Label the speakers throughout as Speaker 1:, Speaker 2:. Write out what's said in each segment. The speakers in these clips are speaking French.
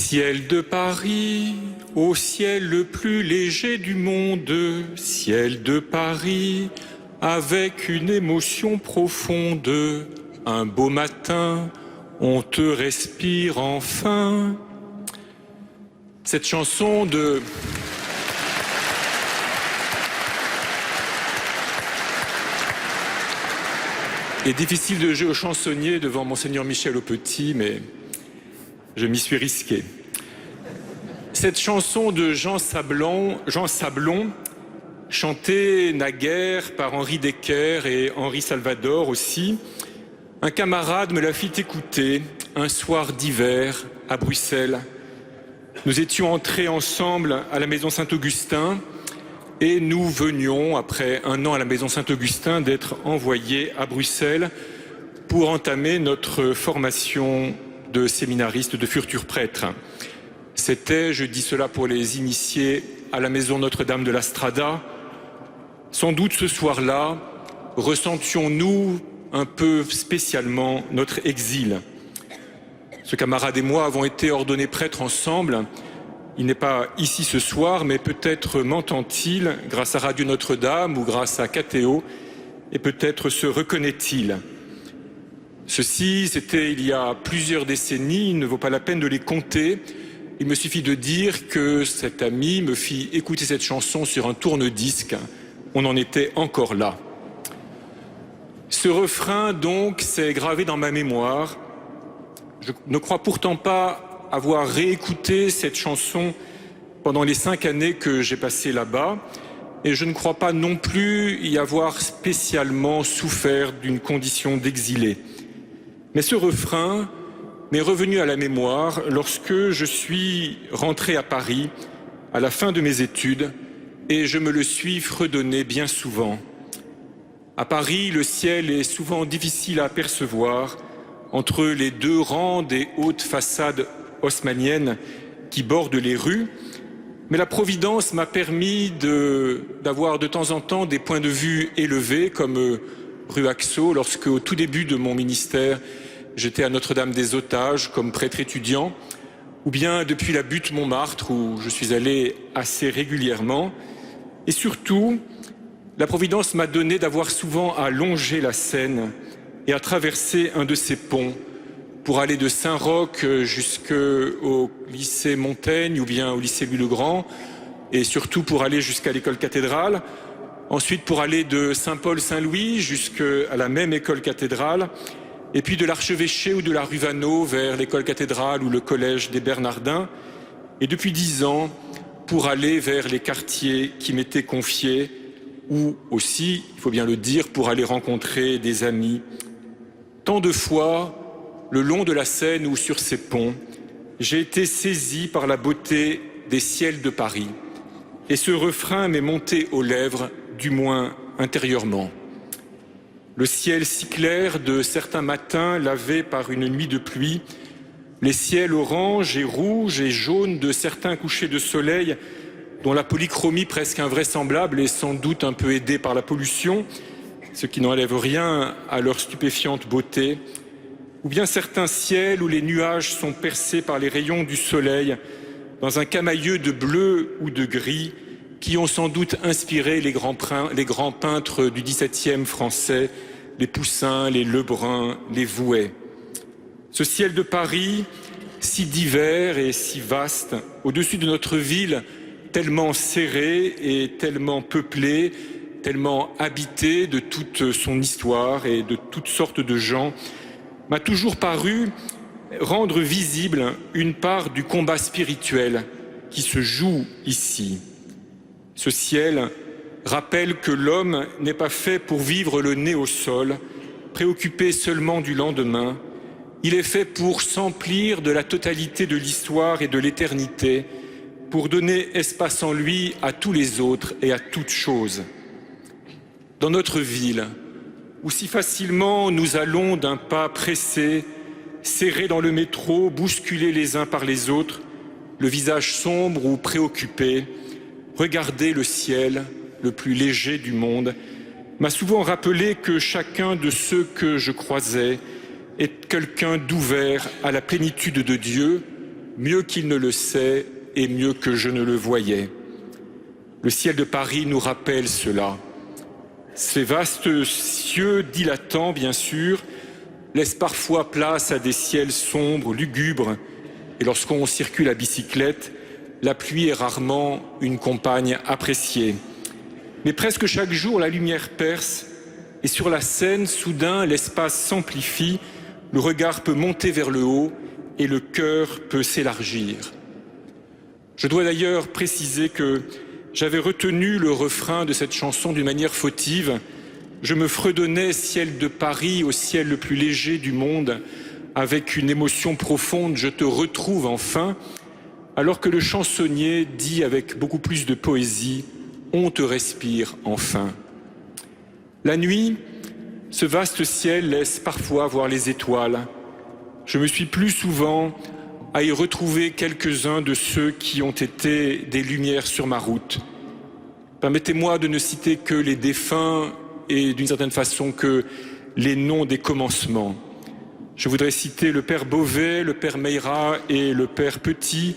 Speaker 1: Ciel de Paris, au ciel le plus léger du monde, ciel de Paris, avec une émotion profonde, un beau matin, on te respire enfin. Cette chanson de... Il est difficile de jouer au chansonnier devant Monseigneur Michel Aupetit, mais je m'y suis risqué. Cette chanson de Jean Sablon, chantée naguère par Henri Decker et Henri Salvador aussi, un camarade me l'a fait écouter un soir d'hiver à Bruxelles. Nous étions entrés ensemble à la maison Saint-Augustin et nous venions, après un an à la maison Saint-Augustin, d'être envoyés à Bruxelles pour entamer notre formation de séminaristes, de futurs prêtres. C'était, je dis cela pour les initiés, à la maison Notre-Dame de la Strada. Sans doute ce soir-là, ressentions-nous un peu spécialement notre exil. Ce camarade et moi avons été ordonnés prêtres ensemble. Il n'est pas ici ce soir, mais peut-être m'entend-il grâce à Radio Notre-Dame ou grâce à Catéo, et peut-être se reconnaît-il. Ceci, c'était il y a plusieurs décennies, il ne vaut pas la peine de les compter. Il me suffit de dire que cet ami me fit écouter cette chanson sur un tourne-disque. On en était encore là. Ce refrain, donc, s'est gravé dans ma mémoire. Je ne crois pourtant pas avoir réécouté cette chanson pendant les 5 années que j'ai passées là-bas. Et je ne crois pas non plus y avoir spécialement souffert d'une condition d'exilé. Mais ce refrain m'est revenu à la mémoire lorsque je suis rentré à Paris à la fin de mes études et je me le suis fredonné bien souvent. À Paris, le ciel est souvent difficile à apercevoir entre les deux rangs des hautes façades haussmanniennes qui bordent les rues, mais la Providence m'a permis d'avoir de temps en temps des points de vue élevés, comme rue Axo, lorsque, au tout début de mon ministère, j'étais à Notre-Dame des Otages comme prêtre étudiant, ou bien depuis la butte Montmartre, où je suis allé assez régulièrement. Et surtout, la Providence m'a donné d'avoir souvent à longer la Seine et à traverser un de ces ponts pour aller de Saint-Roch jusqu'au lycée Montaigne ou bien au lycée Louis-le-Grand, et surtout pour aller jusqu'à l'école cathédrale, ensuite pour aller de Saint-Paul-Saint-Louis jusqu'à la même école cathédrale, et puis de l'archevêché ou de la rue Vaneau vers l'école cathédrale ou le collège des Bernardins, et depuis 10 ans pour aller vers les quartiers qui m'étaient confiés, ou aussi, il faut bien le dire, pour aller rencontrer des amis. Tant de fois, le long de la Seine ou sur ces ponts, j'ai été saisi par la beauté des ciels de Paris. Et ce refrain m'est monté aux lèvres, du moins intérieurement. Le ciel si clair de certains matins lavé par une nuit de pluie, les ciels orange et rouge et jaune de certains couchers de soleil dont la polychromie presque invraisemblable est sans doute un peu aidée par la pollution, ce qui n'enlève rien à leur stupéfiante beauté, ou bien certains ciels où les nuages sont percés par les rayons du soleil dans un camailleux de bleu ou de gris qui ont sans doute inspiré les grands peintres du XVIIe français, les Poussin, les Lebrun, les Vouet. Ce ciel de Paris, si divers et si vaste, au-dessus de notre ville, tellement serrée et tellement peuplée, tellement habitée de toute son histoire et de toutes sortes de gens, m'a toujours paru rendre visible une part du combat spirituel qui se joue ici. Ce ciel rappelle que l'homme n'est pas fait pour vivre le nez au sol, préoccupé seulement du lendemain. Il est fait pour s'emplir de la totalité de l'histoire et de l'éternité, pour donner espace en lui à tous les autres et à toutes choses. Dans notre ville, où si facilement nous allons d'un pas pressé, serrés dans le métro, bousculés les uns par les autres, le visage sombre ou préoccupé, regarder le ciel, le plus léger du monde, m'a souvent rappelé que chacun de ceux que je croisais est quelqu'un d'ouvert à la plénitude de Dieu, mieux qu'il ne le sait et mieux que je ne le voyais. Le ciel de Paris nous rappelle cela. Ces vastes cieux dilatants, bien sûr, laissent parfois place à des ciels sombres, lugubres, et lorsqu'on circule à bicyclette, la pluie est rarement une compagne appréciée. Mais presque chaque jour, la lumière perce, et sur la scène, soudain, l'espace s'amplifie, le regard peut monter vers le haut, et le cœur peut s'élargir. Je dois d'ailleurs préciser que j'avais retenu le refrain de cette chanson d'une manière fautive. Je me fredonnais ciel de Paris au ciel le plus léger du monde, avec une émotion profonde, je te retrouve enfin, alors que le chansonnier dit avec beaucoup plus de poésie, on te respire enfin. La nuit, ce vaste ciel laisse parfois voir les étoiles. Je me suis plus souvent à y retrouver quelques-uns de ceux qui ont été des lumières sur ma route. Permettez-moi de ne citer que les défunts et d'une certaine façon que les noms des commencements. Je voudrais citer le père Beauvais, le père Meira et le père Petit,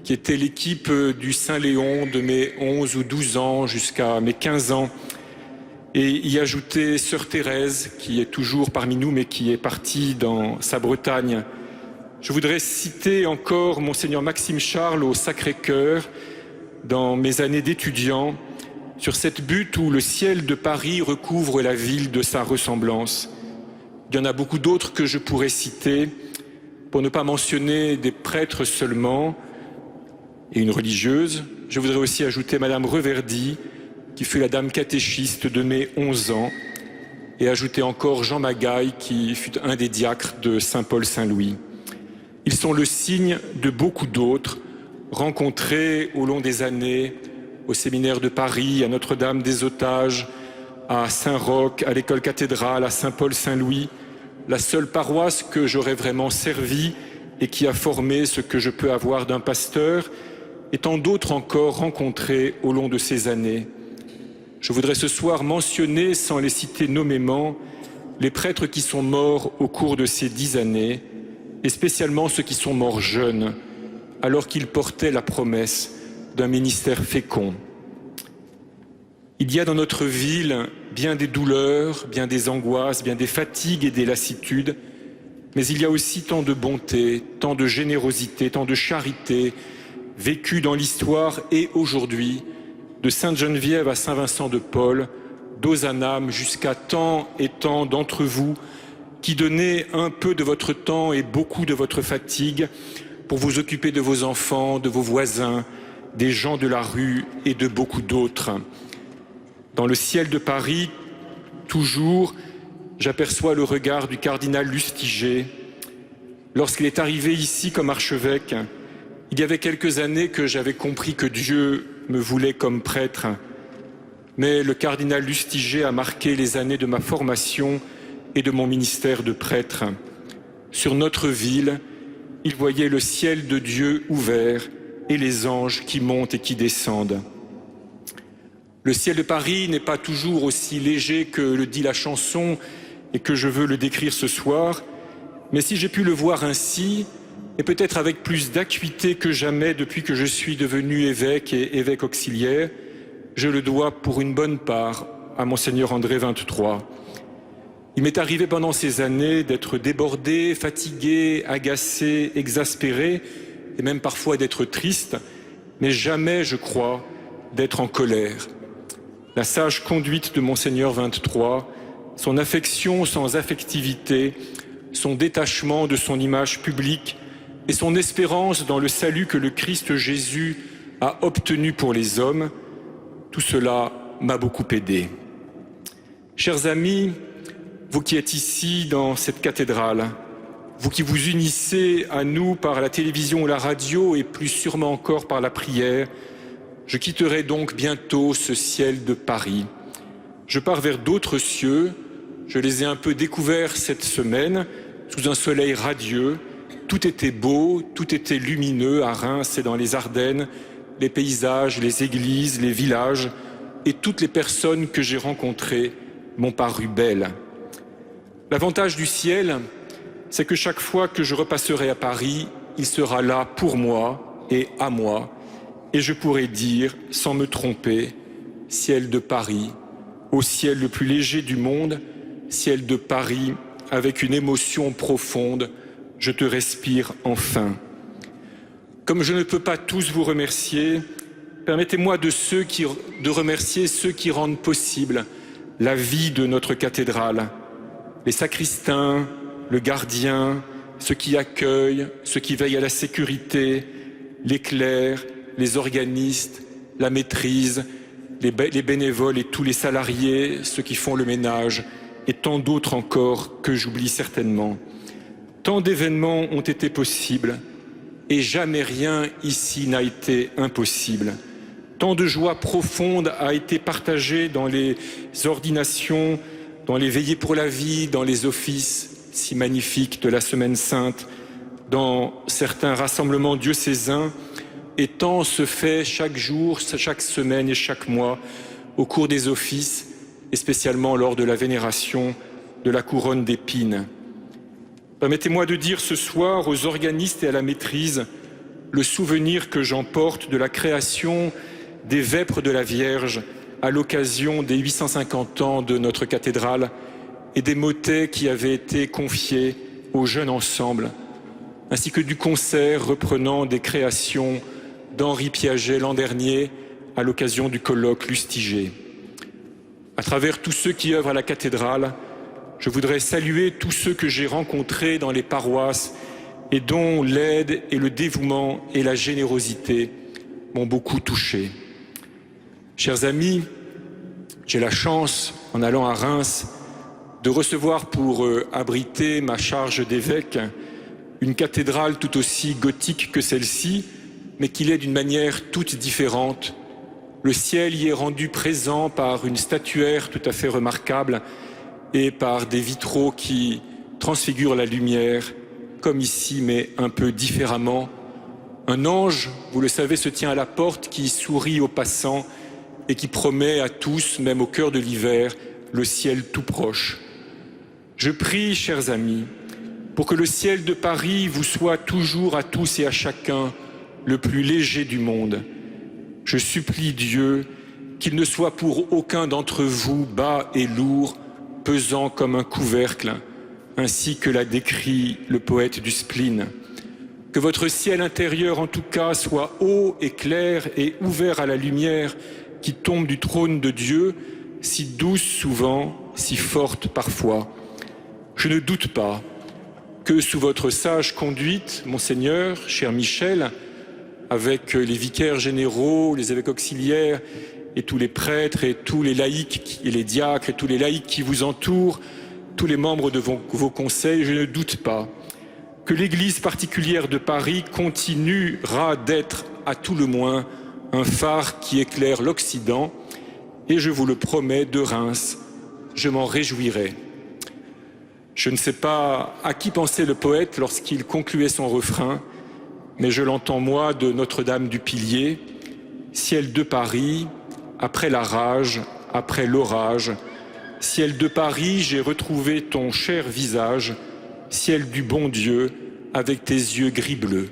Speaker 1: qui étaient l'équipe du Saint-Léon de mes 11 ou 12 ans jusqu'à mes 15 ans. Et y ajouter sœur Thérèse, qui est toujours parmi nous, mais qui est partie dans sa Bretagne. Je voudrais citer encore Monseigneur Maxime Charles au Sacré-Cœur, dans mes années d'étudiant, sur cette butte où le ciel de Paris recouvre la ville de sa ressemblance. Il y en a beaucoup d'autres que je pourrais citer, pour ne pas mentionner des prêtres seulement et une religieuse. Je voudrais aussi ajouter Madame Reverdy, qui fut la dame catéchiste de mes 11 ans, et ajouter encore Jean Magaille, qui fut un des diacres de Saint-Paul-Saint-Louis. Ils sont le signe de beaucoup d'autres, rencontrés au long des années, au séminaire de Paris, à Notre-Dame des Otages, à Saint-Roch, à l'école cathédrale, à Saint-Paul-Saint-Louis, la seule paroisse que j'aurais vraiment servie et qui a formé ce que je peux avoir d'un pasteur, et tant d'autres encore rencontrés au long de ces années. Je voudrais ce soir mentionner, sans les citer nommément, les prêtres qui sont morts au cours de ces 10 années, et spécialement ceux qui sont morts jeunes, alors qu'ils portaient la promesse d'un ministère fécond. Il y a dans notre ville bien des douleurs, bien des angoisses, bien des fatigues et des lassitudes, mais il y a aussi tant de bonté, tant de générosité, tant de charité, vécues dans l'histoire et aujourd'hui, de Sainte-Geneviève à Saint-Vincent-de-Paul, d'Ozanam jusqu'à tant et tant d'entre vous qui donnez un peu de votre temps et beaucoup de votre fatigue pour vous occuper de vos enfants, de vos voisins, des gens de la rue et de beaucoup d'autres. Dans le ciel de Paris, toujours, j'aperçois le regard du cardinal Lustiger. Lorsqu'il est arrivé ici comme archevêque, il y avait quelques années que j'avais compris que Dieu me voulait comme prêtre, mais le cardinal Lustiger a marqué les années de ma formation et de mon ministère de prêtre. Sur notre ville, il voyait le ciel de Dieu ouvert et les anges qui montent et qui descendent. Le ciel de Paris n'est pas toujours aussi léger que le dit la chanson et que je veux le décrire ce soir, mais si j'ai pu le voir ainsi, et peut-être avec plus d'acuité que jamais depuis que je suis devenu évêque et évêque auxiliaire, je le dois pour une bonne part à Monseigneur André 23. Il m'est arrivé pendant ces années d'être débordé, fatigué, agacé, exaspéré, et même parfois d'être triste, mais jamais, je crois, d'être en colère. La sage conduite de Monseigneur 23, son affection sans affectivité, son détachement de son image publique et son espérance dans le salut que le Christ Jésus a obtenu pour les hommes, tout cela m'a beaucoup aidé. Chers amis, vous qui êtes ici dans cette cathédrale, vous qui vous unissez à nous par la télévision ou la radio et plus sûrement encore par la prière, je quitterai donc bientôt ce ciel de Paris. Je pars vers d'autres cieux, je les ai un peu découverts cette semaine, sous un soleil radieux. Tout était beau, tout était lumineux à Reims et dans les Ardennes, les paysages, les églises, les villages et toutes les personnes que j'ai rencontrées m'ont paru belles. L'avantage du ciel, c'est que chaque fois que je repasserai à Paris, il sera là pour moi et à moi, et je pourrai dire, sans me tromper, ciel de Paris, au ciel le plus léger du monde, ciel de Paris, avec une émotion profonde, je te respire enfin. Comme je ne peux pas tous vous remercier, permettez-moi de remercier ceux qui rendent possible la vie de notre cathédrale, les sacristains, le gardien, ceux qui accueillent, ceux qui veillent à la sécurité, les clercs, les organistes, la maîtrise, les bénévoles et tous les salariés, ceux qui font le ménage, et tant d'autres encore que j'oublie certainement. Tant d'événements ont été possibles et jamais rien ici n'a été impossible. Tant de joie profonde a été partagée dans les ordinations, dans les veillées pour la vie, dans les offices si magnifiques de la Semaine Sainte, dans certains rassemblements diocésains, et tant se fait chaque jour, chaque semaine et chaque mois au cours des offices, et spécialement lors de la vénération de la couronne d'épines. Permettez-moi de dire ce soir aux organistes et à la maîtrise le souvenir que j'emporte de la création des vêpres de la Vierge à l'occasion des 850 ans de notre cathédrale et des motets qui avaient été confiés au jeune ensemble, ainsi que du concert reprenant des créations d'Henri Piaget l'an dernier à l'occasion du colloque Lustiger. À travers tous ceux qui œuvrent à la cathédrale, je voudrais saluer tous ceux que j'ai rencontrés dans les paroisses et dont l'aide et le dévouement et la générosité m'ont beaucoup touché. Chers amis, j'ai la chance, en allant à Reims, de recevoir pour abriter ma charge d'évêque une cathédrale tout aussi gothique que celle-ci, mais qui l'est d'une manière toute différente. Le ciel y est rendu présent par une statuaire tout à fait remarquable et par des vitraux qui transfigurent la lumière, comme ici, mais un peu différemment. Un ange, vous le savez, se tient à la porte, qui sourit aux passants et qui promet à tous, même au cœur de l'hiver, le ciel tout proche. Je prie, chers amis, pour que le ciel de Paris vous soit toujours à tous et à chacun le plus léger du monde. Je supplie Dieu qu'il ne soit pour aucun d'entre vous bas et lourd, pesant comme un couvercle, ainsi que l'a décrit le poète du spleen. Que votre ciel intérieur, en tout cas, soit haut et clair et ouvert à la lumière qui tombe du trône de Dieu, si douce souvent, si forte parfois. Je ne doute pas que sous votre sage conduite, Monseigneur, cher Michel, avec les vicaires généraux, les évêques auxiliaires et tous les prêtres et tous les laïcs et les diacres et tous les laïcs qui vous entourent, tous les membres de vos conseils, je ne doute pas que l'Église particulière de Paris continuera d'être, à tout le moins, un phare qui éclaire l'Occident, et je vous le promets, de Reims, je m'en réjouirai. Je ne sais pas à qui pensait le poète lorsqu'il concluait son refrain, mais je l'entends moi de Notre-Dame du Pilier, ciel de Paris, après la rage, après l'orage, ciel de Paris, j'ai retrouvé ton cher visage, ciel du bon Dieu, avec tes yeux gris bleus.